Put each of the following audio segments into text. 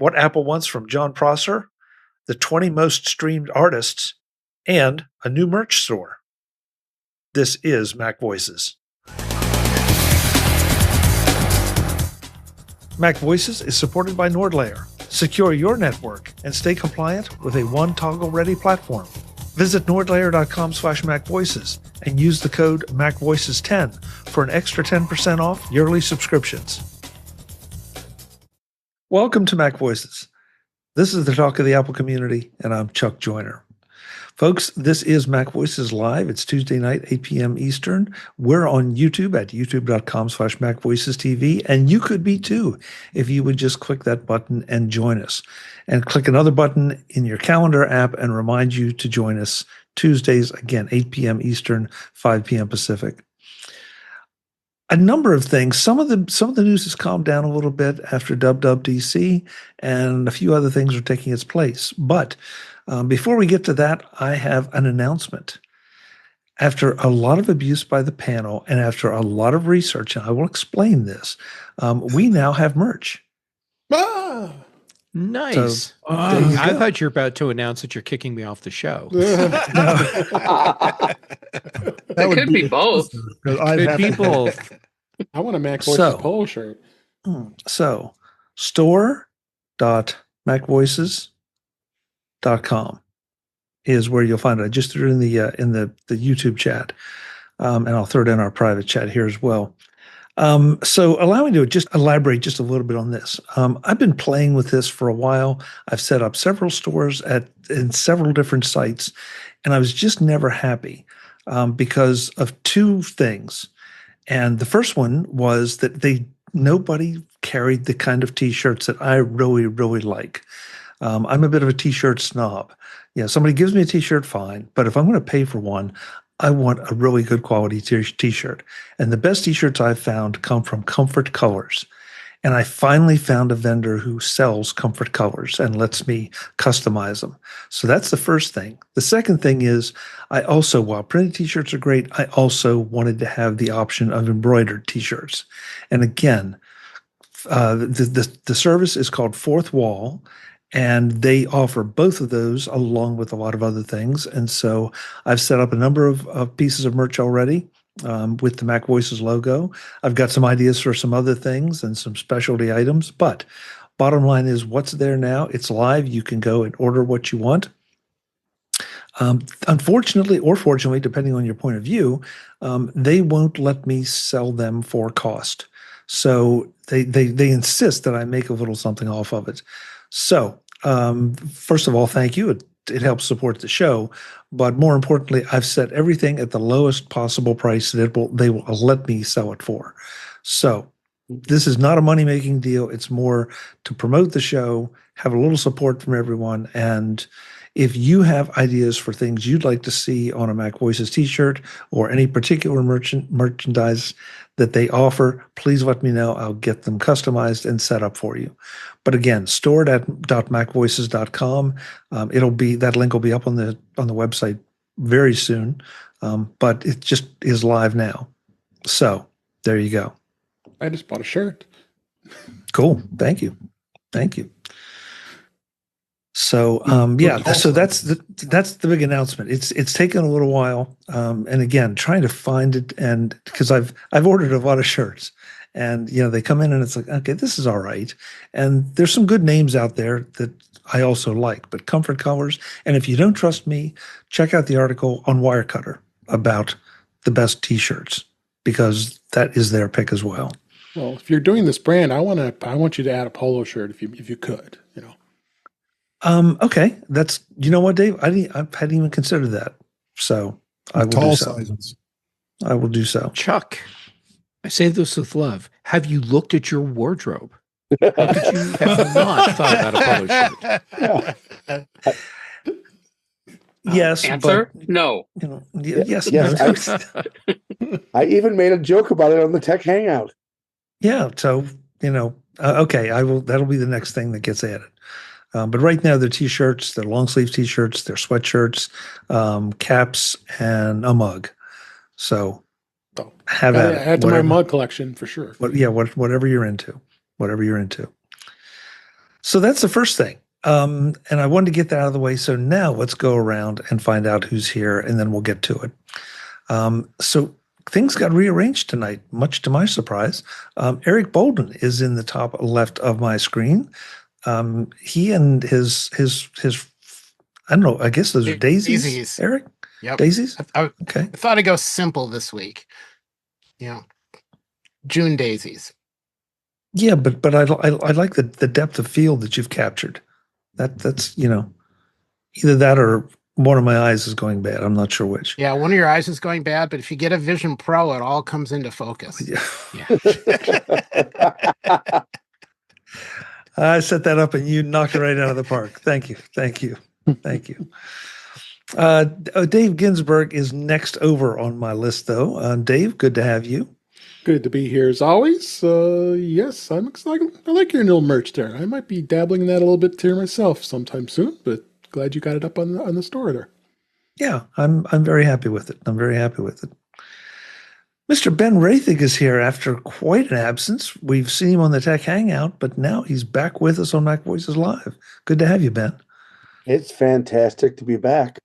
What Apple Wants from Jon Prosser, the 20 most streamed artists, and a new merch store. This is Mac Voices. Mac Voices is supported by NordLayer. Secure your network and stay compliant with a one-toggle-ready platform. Visit nordlayer.com/MacVoices and use the code MacVoices10 for an extra 10% off yearly subscriptions. Welcome to Mac Voices. This is the talk of the Apple community, and I'm Chuck Joyner. Folks, this is Mac Voices Live. It's Tuesday night, 8 p.m. Eastern. We're on YouTube at youtube.com/MacVoicesTV, and you could be too if you would just click that button and join us. And click another button in your calendar app and remind you to join us Tuesdays, again, 8 p.m. Eastern, 5 p.m. Pacific. A number of things. Some of the news has calmed down a little bit after WWDC, and a few other things are taking its place. But before we get to that, I have an announcement. After a lot of abuse by the panel and after a lot of research, and I will explain this, we now have merch. Nice. So, I thought you were about to announce that you're kicking me off the show. It could be both. Could be both. I want a Mac Voices polo shirt. So, store.macvoices.com is where you'll find it. I just threw it in the YouTube chat, and I'll throw it in our private chat here as well. So allow me to just elaborate just a little bit on this. I've been playing with this for a while. I've set up several stores in several different sites, and I was just never happy because of two things. And the first one was that nobody carried the kind of t-shirts that I really, really like. I'm a bit of a t-shirt snob. Yeah, somebody gives me a t-shirt, fine. But if I'm going to pay for one, I want a really good quality t-shirt. And the best t-shirts I've found come from Comfort Colors. And I finally found a vendor who sells Comfort Colors and lets me customize them. So that's the first thing. The second thing is while printed t-shirts are great, I also wanted to have the option of embroidered t-shirts. And again, the service is called Fourth Wall, and they offer both of those along with a lot of other things. And so I've set up a number of pieces of merch already with the Mac Voices logo. I've got some ideas for some other things and some specialty items. But bottom line is what's there now. It's live. You can go and order what you want. Unfortunately or fortunately, depending on your point of view, they won't let me sell them for cost. So they insist that I make a little something off of it. So first of all, thank you. It helps support the show. But more importantly, I've set everything at the lowest possible price that they will let me sell it for. So this is not a money-making deal. It's more to promote the show, have a little support from everyone. And if you have ideas for things you'd like to see on a Mac Voices t-shirt or any particular merchandise that they offer, please let me know. I'll get them customized and set up for you. But again, store.macvoices.com. That link will be up on the website very soon. But it just is live now. So there you go. I just bought a shirt. Cool. Thank you. So so that's the big announcement. It's taken a little while, and again, trying to find it, and because I've ordered a lot of shirts, and they come in and it's like, okay, this is all right, and there's some good names out there that I also like, but Comfort Colors. And if you don't trust me, check out the article on Wirecutter about the best t-shirts, because that is their pick as well. Well, if you're doing this brand, I want you to add a polo shirt if you could, Okay, that's what, Dave. I hadn't even considered that, so I will do so. Sizes. I will do so. Chuck, I say this with love. Have you looked at your wardrobe? How could you have not thought about a polo shirt? Yes. Answer? But, no. Yes. Yes. I even made a joke about it on the Tech Hangout. Yeah. So okay. I will. That'll be the next thing that gets added. But right now, they're t-shirts, they're long sleeve t-shirts, they're sweatshirts, caps, and a mug. So have at it. Add to my mug collection for sure. Whatever you're into. So that's the first thing. And I wanted to get that out of the way. So now let's go around and find out who's here, and then we'll get to it. So things got rearranged tonight, much to my surprise. Eric Bolden is in the top left of my screen. He and his I don't know, I guess those are daisies. Eric? Yep. Daisies? Okay. I thought I'd go simple this week. June daisies. Yeah, but I like the depth of field that you've captured. That's either that or one of my eyes is going bad. I'm not sure which. Yeah, one of your eyes is going bad, but if you get a Vision Pro, it all comes into focus. Yeah. I set that up and you knocked it right out of the park. Thank you. Dave Ginsburg is next over on my list, though. Dave, good to have you. Good to be here as always. Yes, I'm excited. I like your little merch there. I might be dabbling in that a little bit here myself sometime soon, but glad you got it up on the store there. Yeah, I'm very happy with it. Mr. Ben Rathig is here after quite an absence. We've seen him on the Tech Hangout, but now he's back with us on MacVoices Live. Good to have you, Ben. It's fantastic to be back.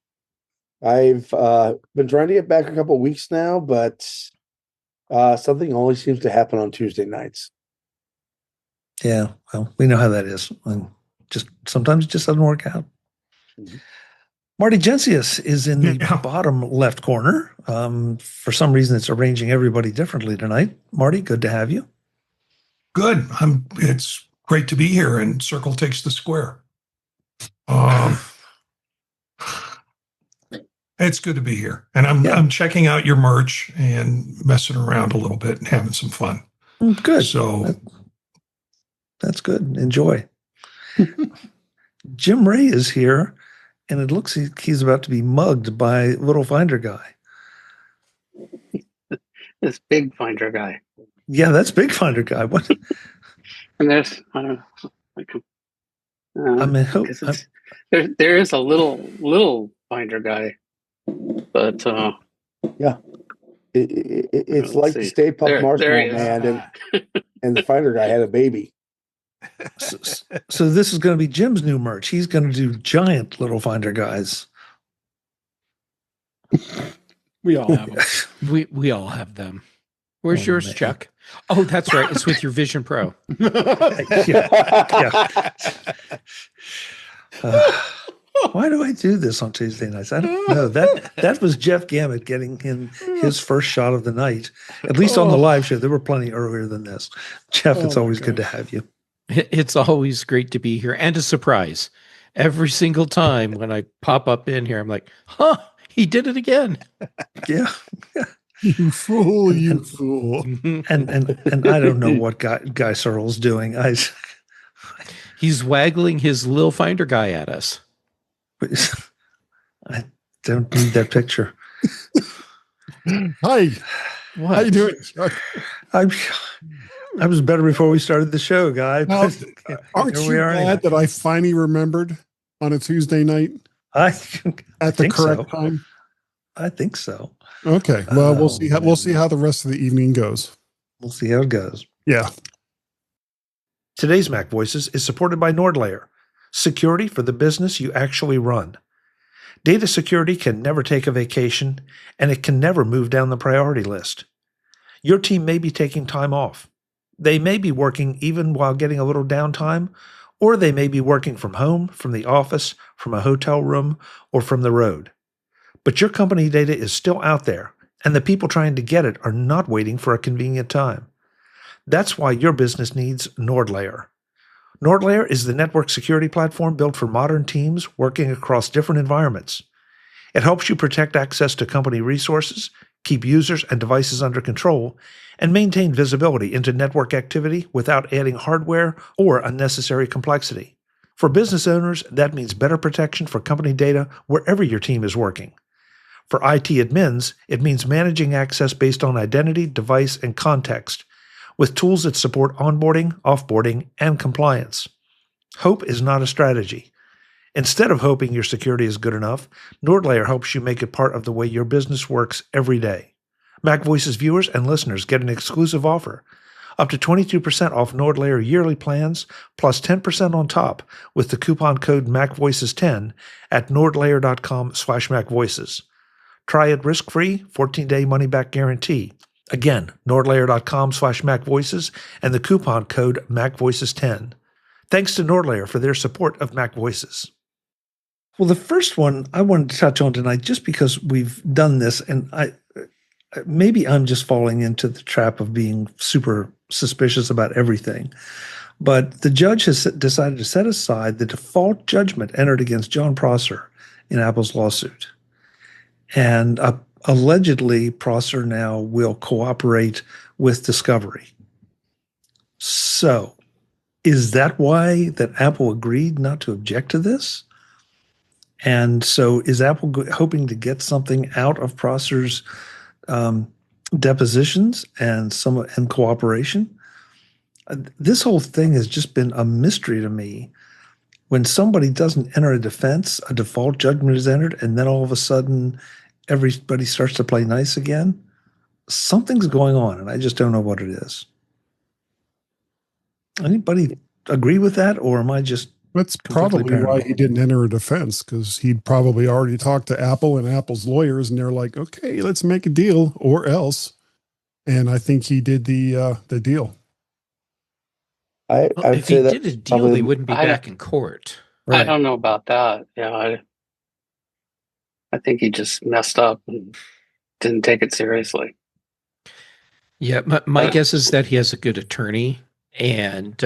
I've been trying to get back a couple of weeks now, but something always seems to happen on Tuesday nights. Yeah, well, we know how that is. And sometimes it just doesn't work out. Mm-hmm. Marty Gensius is in the bottom left corner. For some reason, it's arranging everybody differently tonight. Marty, good to have you. Good. It's great to be here, and Circle takes the square. It's good to be here, and I'm checking out your merch and messing around a little bit and having some fun. Good. So that's good. Enjoy. Jim Ray is here, and it looks like he's about to be mugged by Little Finder Guy. This Big Finder Guy. Yeah, that's Big Finder Guy. What? And there's there is a little Finder Guy. But it's like the Stay Puft Marshmallow Man and the Finder Guy had a baby. So this is going to be Jim's new merch. He's going to do giant Little Finder Guys. We all have them. We all have them. Where's yours, man? Chuck? Oh, that's right. It's with your Vision Pro. Yeah. Why do I do this on Tuesday nights? I don't know. That was Jeff Gammett getting his first shot of the night. At least on the live show. There were plenty earlier than this. Jeff, it's always good to have you. It's always great to be here, and a surprise. Every single time when I pop up in here, I'm like, he did it again. Yeah. You fool, you fool. And I don't know what Guy Searle's doing. He's waggling his Lil Finder Guy at us. I don't need that picture. Hi. What? How you doing, Chuck? I was better before we started the show, Guy. Now, aren't you glad that I finally remembered on a Tuesday night at the correct time? I think so. Okay. Well, we'll see how the rest of the evening goes. We'll see how it goes. Yeah. Today's Mac Voices is supported by NordLayer, security for the business you actually run. Data security can never take a vacation, and it can never move down the priority list. Your team may be taking time off. They may be working even while getting a little downtime, or they may be working from home, from the office, from a hotel room, or from the road. But your company data is still out there, and the people trying to get it are not waiting for a convenient time. That's why your business needs NordLayer. NordLayer is the network security platform built for modern teams working across different environments. It helps you protect access to company resources, keep users and devices under control, and maintain visibility into network activity without adding hardware or unnecessary complexity. For business owners, that means better protection for company data wherever your team is working. For IT admins, it means managing access based on identity, device, and context, with tools that support onboarding, offboarding, and compliance. Hope is not a strategy. Instead of hoping your security is good enough, NordLayer helps you make it part of the way your business works every day. MacVoices viewers and listeners get an exclusive offer, up to 22% off NordLayer yearly plans, plus 10% on top with the coupon code MacVoices10 at nordlayer.com/MacVoices. Try it risk-free, 14-day money-back guarantee. Again, nordlayer.com/MacVoices and the coupon code MacVoices10. Thanks to NordLayer for their support of MacVoices. Well, the first one I wanted to touch on tonight, just because we've done this, and maybe I'm just falling into the trap of being super suspicious about everything, but the judge has decided to set aside the default judgment entered against Jon Prosser in Apple's lawsuit. And allegedly, Prosser now will cooperate with discovery. So, is that why that Apple agreed not to object to this? And so, is Apple hoping to get something out of Prosser's depositions and cooperation? This whole thing has just been a mystery to me. When somebody doesn't enter a defense, a default judgment is entered, and then all of a sudden everybody starts to play nice again. Something's going on, and I just don't know what it is. Anybody agree with that, or am I just That's probably paranoid? why he didn't enter a defense, because he'd probably already talked to Apple and Apple's lawyers, and they're like, okay, let's make a deal or else. And I think he did the deal. If he did a deal, they wouldn't be back in court. Right. I don't know about that. Yeah, I think he just messed up and didn't take it seriously. Yeah, my guess is that he has a good attorney, and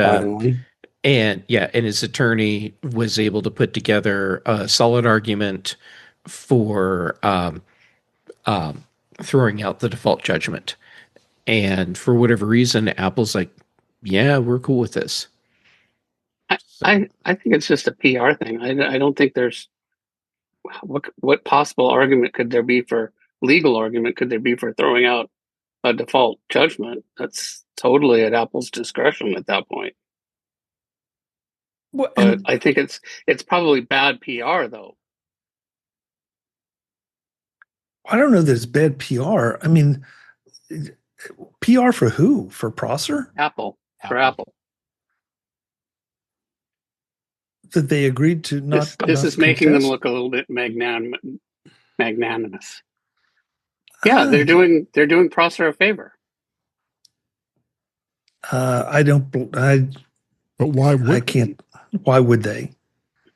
his attorney was able to put together a solid argument for throwing out the default judgment. And for whatever reason, Apple's like, yeah, we're cool with this. I think it's just a PR thing. I don't think there's what possible argument could there be for legal argument could there be for throwing out a default judgment? That's totally at Apple's discretion at that point. But I think it's probably bad PR though. I don't know that it's bad PR. I mean, PR for who? For Prosser? Apple. For Apple. That they agreed to not. This is making them look a little bit magnanimous. Yeah, they're doing Prosser a favor. But why would I can't? Why would they?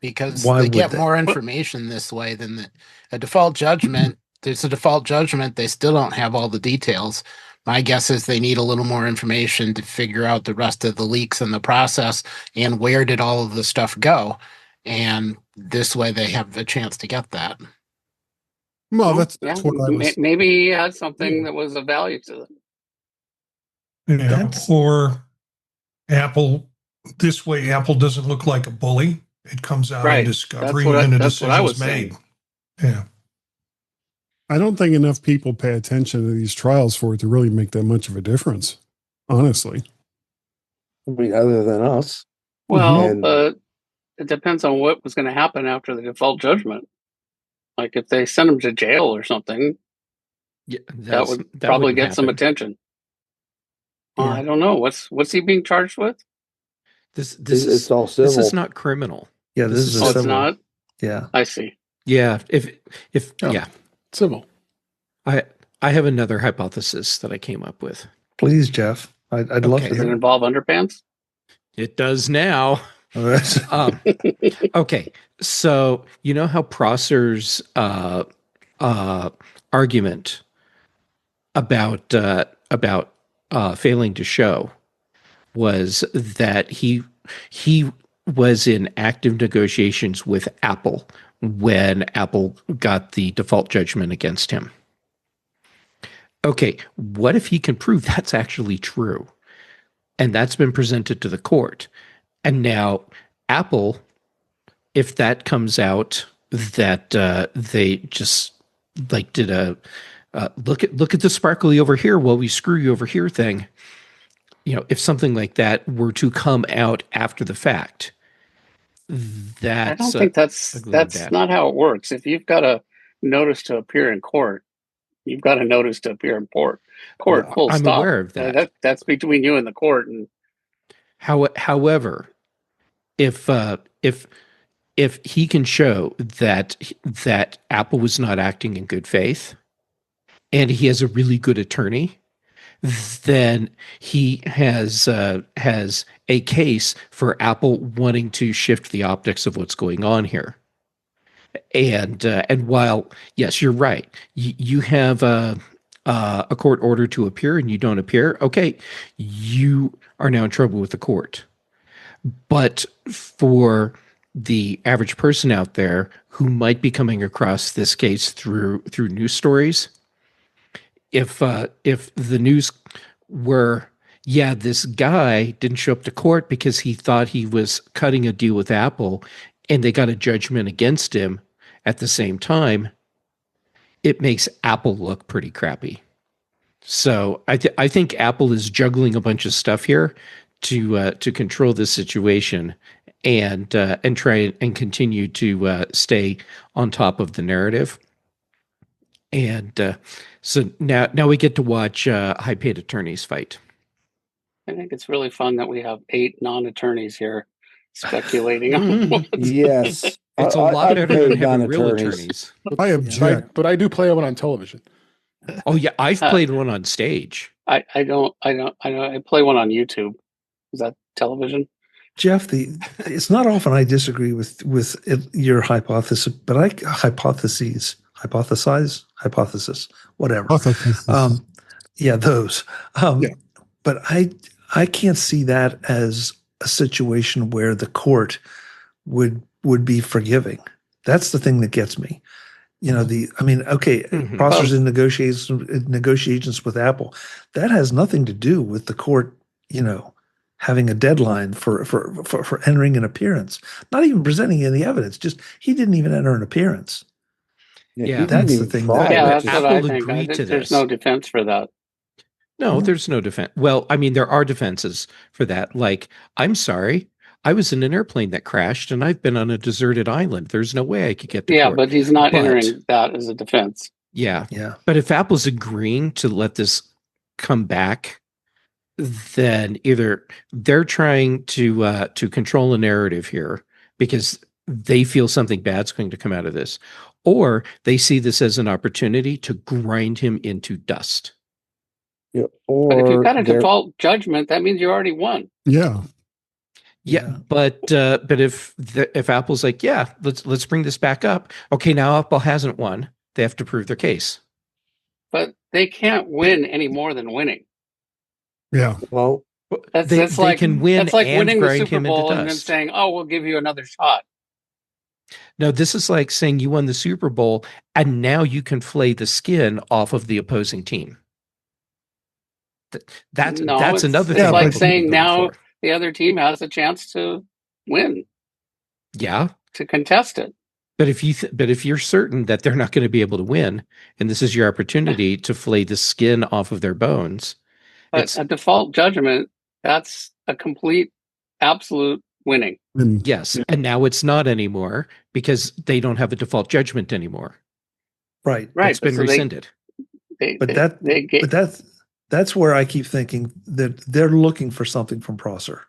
Because they get more information this way than a default judgment. There's a default judgment. They still don't have all the details. My guess is they need a little more information to figure out the rest of the leaks in the process and where did all of the stuff go. And this way they have a chance to get that. Well, that's what I was. Maybe he had something that was of value to them. Yeah, or Apple, this way Apple doesn't look like a bully. It comes out in discovery and a decision is made. Yeah. I don't think enough people pay attention to these trials for it to really make that much of a difference, honestly. I mean, other than us. Well, it depends on what was going to happen after the default judgment. Like if they send him to jail or something, that would probably get some attention. Yeah. I don't know. What's he being charged with? This is all civil. This is not criminal. Yeah, this is it's not. Yeah, I see. Yeah, if civil. I have another hypothesis that I came up with. Please, Jeff. I'd love to. Does it involve underpants? It does now. Okay, so you know how Prosser's argument about failing to show was that he was in active negotiations with Apple when Apple got the default judgment against him. Okay, what if he can prove that's actually true? And that's been presented to the court. And now Apple, if that comes out that they just like did a look at the sparkly over here while we screw you over here thing, if something like that were to come out after the fact, I don't think that's not how it works. If you've got a notice to appear in court, You've got a notice to appear in court. Full I'm stop. aware of that. That's between you and the court. And however, if he can show that Apple was not acting in good faith, and he has a really good attorney, then he has a case for Apple wanting to shift the optics of what's going on here. And while yes, you're right, you have a court order to appear and you don't appear. Okay, you are now in trouble with the court. But for the average person out there who might be coming across this case through news stories, if the news were, yeah, this guy didn't show up to court because he thought he was cutting a deal with Apple and they got a judgment against him at the same time, it makes Apple look pretty crappy. So I think Apple is juggling a bunch of stuff here to control this situation and try and continue to stay on top of the narrative. And so now we get to watch high-paid attorneys fight. I think it's really fun that we have 8 non-attorneys here speculating on yes. It's a lot better than having real attorneys. I object. But I do play one on television. Oh yeah, I've played one on stage. I play one on YouTube. Is that television? Jeff, it's not often I disagree with your hypothesis, but hypothesis, whatever. Yeah, those. But I can't see that as a situation where the court would be forgiving. That's the thing that gets me. Prosser's in negotiations with Apple. That has nothing to do with the court, having a deadline for entering an appearance, not even presenting any evidence. Just he didn't even enter an appearance. Yeah, that's the thing. That's what I think. There's no defense for that. No, there's no defense. Well, I mean, there are defenses for that. Like, I'm sorry, I was in an airplane that crashed and I've been on a deserted island. There's no way I could get to court. Yeah, but he's not entering that as a defense. Yeah. But if Apple's agreeing to let this come back, then either they're trying to control a narrative here because they feel something bad's going to come out of this, or they see this as an opportunity to grind him into dust. Yeah, but if you've got a default judgment, that means you already won. Yeah. But if Apple's like, yeah, let's bring this back up. Okay, now Apple hasn't won. They have to prove their case. But they can't win any more than winning. Yeah. Well, they can win. That's like winning the Super Bowl and then saying, "Oh, we'll give you another shot." No, this is like saying you won the Super Bowl and now you can flay the skin off of the opposing team. That's another thing. It's like saying now the other team has a chance to win. Yeah, to contest it. But if you're certain that they're not going to be able to win, and this is your opportunity to flay the skin off of their bones, a default judgment, that's a complete, absolute winning. Yes, and now it's not anymore because they don't have a default judgment anymore. Right. It's been rescinded. That's where I keep thinking that they're looking for something from Prosser.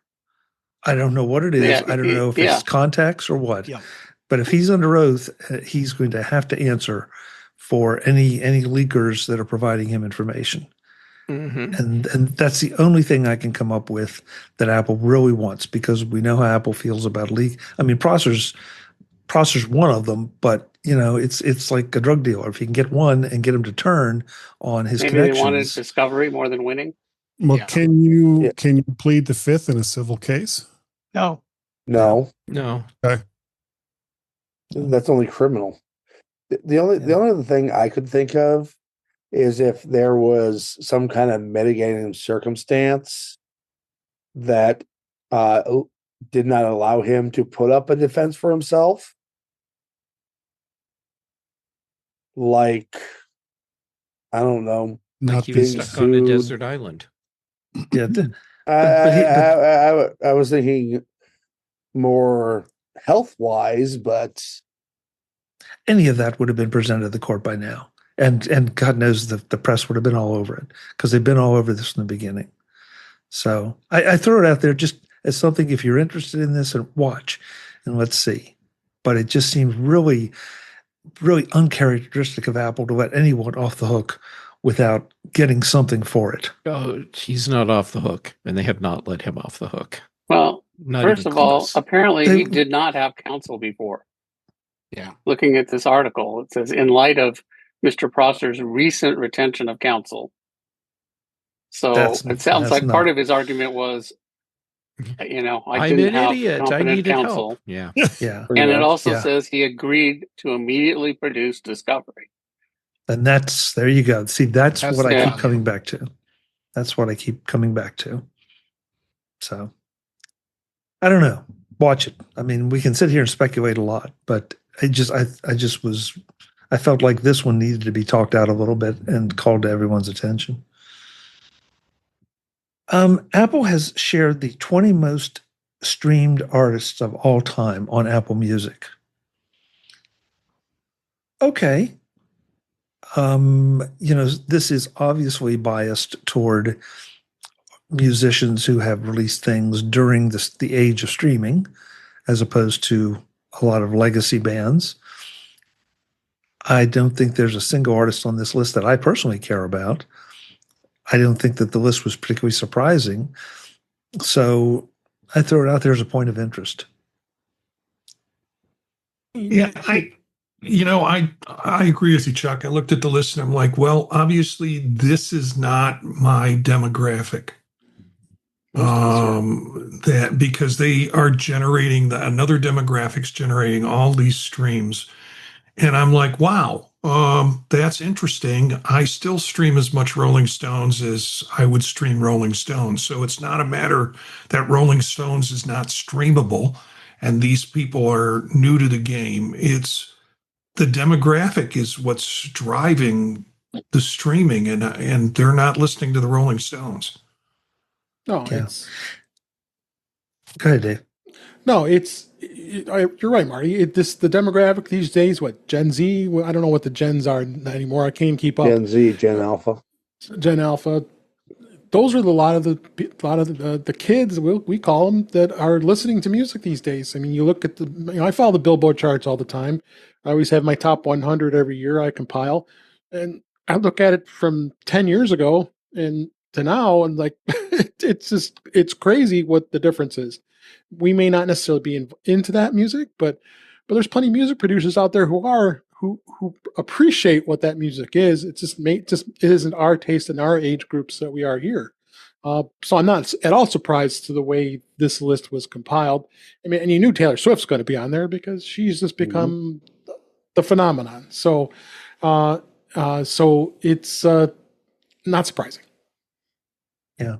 I don't know what it is. I don't know if it's contacts or what. Yeah. But if he's under oath, he's going to have to answer for any leakers that are providing him information. Mm-hmm. And that's the only thing I can come up with that Apple really wants, because we know how Apple feels about leak. I mean, Prosser's one of them, but it's like a drug dealer. If you can get one and get him to turn on his connections. They wanted discovery more than winning. Well, can you plead the fifth in a civil case? No. Okay. That's only criminal. The only other thing I could think of is if there was some kind of mitigating circumstance that did not allow him to put up a defense for himself. Like, I don't know. Like he was stuck on a desert island. Yeah. I was thinking more health-wise, but any of that would have been presented to the court by now. And God knows the press would have been all over it because they've been all over this from the beginning. So I throw it out there just as something, if you're interested in this, and watch and let's see. But it just seems really, really uncharacteristic of Apple to let anyone off the hook without getting something for it. Oh, he's not off the hook, and they have not let him off the hook. Well, not first of all, apparently he did not have counsel before. Yeah. Looking at this article, it says, in light of Mr. Prosser's recent retention of counsel. So it sounds like part of his argument was, I didn't have competent counsel. Help. Yeah. Yeah. And it also says he agreed to immediately produce discovery. And there you go. See, that's what I keep coming back to. That's what I keep coming back to. So I don't know. Watch it. I mean, we can sit here and speculate a lot, but I felt like this one needed to be talked out a little bit and called to everyone's attention. Apple has shared the 20 most streamed artists of all time on Apple Music. Okay. This is obviously biased toward musicians who have released things during the age of streaming, as opposed to a lot of legacy bands. I don't think there's a single artist on this list that I personally care about. I don't think that the list was particularly surprising. So I throw it out there as a point of interest. Yeah, I agree with you, Chuck. I looked at the list and I'm like, well, obviously this is not my demographic. That because they are generating another demographics generating all these streams. And I'm like, wow, that's interesting. I still stream as much Rolling Stones as I would stream Rolling Stones. So it's not a matter that Rolling Stones is not streamable and these people are new to the game. It's the demographic is what's driving the streaming, and they're not listening to the Rolling Stones. No, yeah. Go ahead, Dave. No, you're right, Marty. The demographic these days, what, Gen Z? I don't know what the gens are anymore. I can't keep up. Gen Z, Gen Alpha. Gen Alpha. Those are a lot of the kids, we call them, that are listening to music these days. I mean, you look at I follow the Billboard charts all the time. I always have my top 100 every year I compile. And I look at it from 10 years ago and to now, and like, it's crazy what the difference is. We may not necessarily be into that music, but there's plenty of music producers out there who appreciate what that music is. It isn't our taste and our age groups that we are here. So I'm not at all surprised to the way this list was compiled. I mean, and you knew Taylor Swift's going to be on there because she's just become the phenomenon. So it's not surprising. Yeah.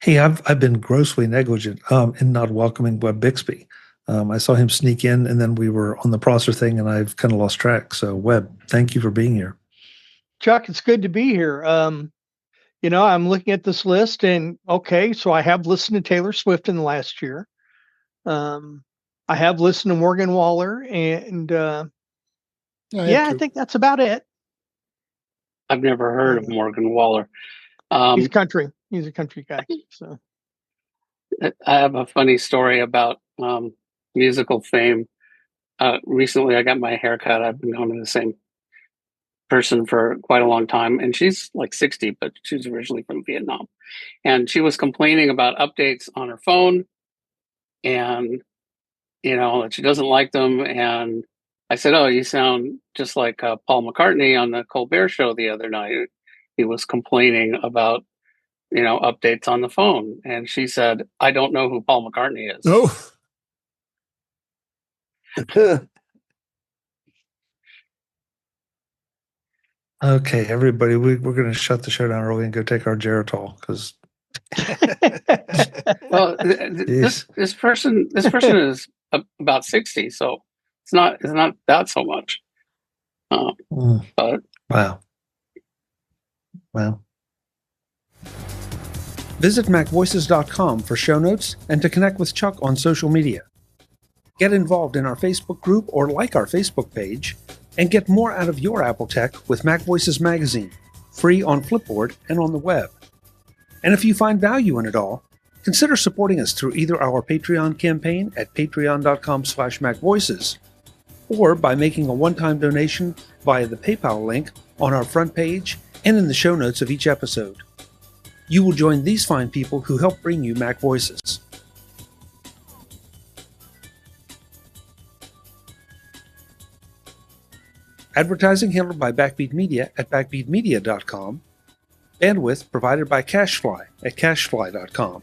Hey, I've been grossly negligent in not welcoming Webb Bixby. I saw him sneak in, and then we were on the Prosser thing, and I've kind of lost track. So, Webb, thank you for being here. Chuck, it's good to be here. I'm looking at this list, and okay, so I have listened to Taylor Swift in the last year. I have listened to Morgan Wallen, and I think that's about it. I've never heard of Morgan Wallen. He's country. He's a country guy. So I have a funny story about musical fame. Recently, I got my hair cut. I've been going to the same person for quite a long time, and she's like 60, but she's originally from Vietnam. And she was complaining about updates on her phone, and that she doesn't like them. And I said, "Oh, you sound just like Paul McCartney on the Colbert Show the other night. He was complaining about." Updates on the phone. And she said, I don't know who Paul McCartney is. Oh. Okay, everybody, we're going to shut the show down early and go take our Geritol because. Well, this person is about 60, so it's not that so much. But wow. Visit MacVoices.com for show notes and to connect with Chuck on social media. Get involved in our Facebook group or like our Facebook page, And get more out of your Apple tech with MacVoices magazine, free on Flipboard and on the web. And if you find value in it all, consider supporting us through either our Patreon campaign at patreon.com/MacVoices or by making a one-time donation via the PayPal link on our front page and in the show notes of each episode. You will join these fine people who help bring you MacVoices. Advertising handled by Backbeat Media at backbeatmedia.com. Bandwidth provided by CacheFly at cachefly.com.